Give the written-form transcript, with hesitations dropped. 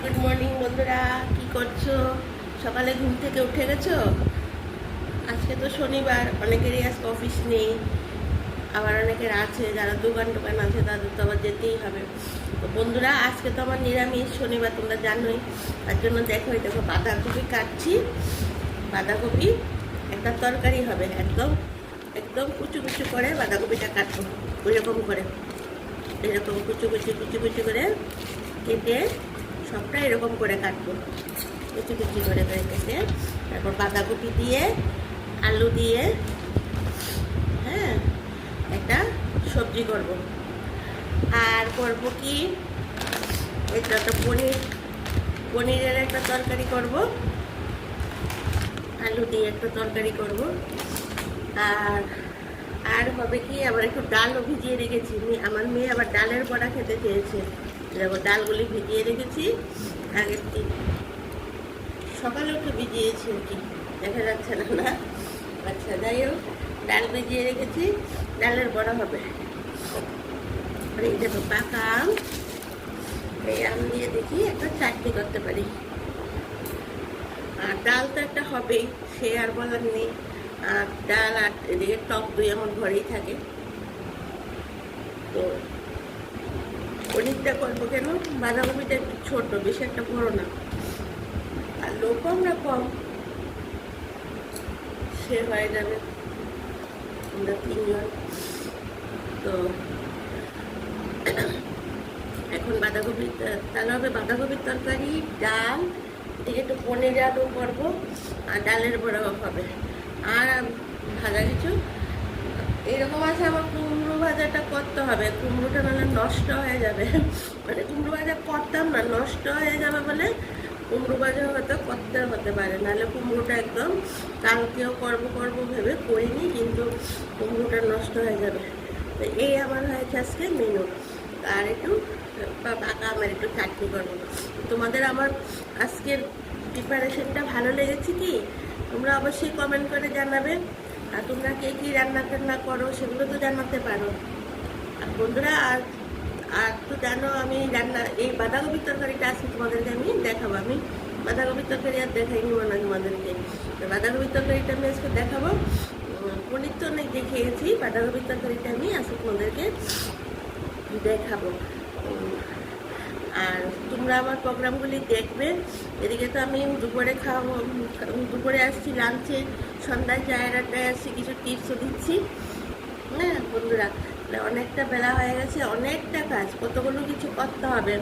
Good morning বন্ধুরা, কি করছো? সকালে ঘুম থেকে উঠে গেছো? আজকে তো শনিবার, অনেকেরই আজকে অফিস নেই, আবার অনেকের আছে, যারা দোকান টোকান আছে তাদের তো আবার যেতেই হবে। তো বন্ধুরা, আজকে তো আমার নিরামিষ শনিবার, তোমরা জানোই। তার জন্য দেখো বাঁধাকপি কাটছি। বাঁধাকপি একটা তরকারি হবে, একদম একদম কুচু কুচু করে বাঁধাকপিটা কাটবো, ওইরকম করে, এরকম কুচু কুচু কুচু কুচু করে কেটে সবটা এরকম করে কাটবো, কুচি কুচি করে কেটে। তারপর বাঁধাকপি দিয়ে, আলু দিয়ে, হ্যাঁ, একটা সবজি করব। আর করব কি, এটা তো পনিরের একটা তরকারি করব, আলু দিয়ে একটা তরকারি করব। আর আর হবে কি, আবার একটু ডালও ভিজিয়ে রেখেছি। আমার মেয়ে আবার ডালের বড়া খেতে চেয়েছে, দেখো ডালগুলি ভিজিয়ে রেখেছি আগের দিন সকালে উঠে ভিজিয়েছি, কি দেখা যাচ্ছে না না। আচ্ছা, যাই হোক, ডাল ভিজিয়ে রেখেছি, ডালের বড়া হবে। আর এই দেখো পাকা আম, এই আম দিয়ে দেখি একটা চাটনি করতে পারি। আর ডাল তো একটা হবেই, সে আর বলার নেই। আর ডাল আর এদিকে টক দই আমার ঘরেই থাকে। তো পনিরটা করবো কেন, বাঁধাকপিটা একটু ছোট, বেশি একটা বড় না, আর লোকও আমরা কম, সে হয়ে যাবে, আমরা তিনজন। তো এখন বাঁধাকপি, তাহলে হবে বাঁধাকপির তরকারি, ডাল, এদিকে একটু পনির আলু করবো, আর ডালের বড়াও হবে। আর ভাজা কিছু এরকম আছে, আমার কুমড়ো ভাজাটা করতে হবে, কুমড়োটা নাহলে নষ্ট হয়ে যাবে। মানে কুমড়ো ভাজা করতাম না, নষ্ট হয়ে যাবে বলে কুমড়ো ভাজা হয়তো করতে হতে পারে, নাহলে কুমড়োটা একদম কালকেও করবো ভেবে করিনি, কিন্তু কুমড়োটা নষ্ট হয়ে যাবে। তো এই আমার হয়েছে আজকে মেনু। আর একটু পাকা আমার একটু চাটনি করবো। তোমাদের আমার আজকের প্রিপারেশনটা ভালো লেগেছে কি, তোমরা অবশ্যই কমেন্ট করে জানাবে। আর তোমরা কে কী রান্না টান্না করো সেগুলো তো জানাতে পারো। আর বন্ধুরা, আর তো জানো আমি এই বাঁধাকপির তরকারিটা আজকে তোমাদেরকে আমি দেখাবো। আমি বাঁধাকপির তরকারি আর দেখাইনি মনে হয় তোমাদেরকে, তো বাঁধাকপির তরকারিটা আমি আজকে দেখাবো। পনির তো অনেক দেখিয়েছি, বাঁধাকপির তরকারিটা আমি আজকে তোমাদেরকে দেখাবো। আর তোমরা আমার প্রোগ্রামগুলি দেখবে। এদিকে তো আমি দুপুরে খাবো, দুপুরে আসছি লাঞ্চে, সন্ধ্যায় চায়ের আড্ডায় আসছি, কিছু টিপসও দিচ্ছি। হ্যাঁ বন্ধুরা, অনেকটা বেলা হয়ে গেছে, অনেকটা কাজ, কতগুলো কিছু করতে হবে।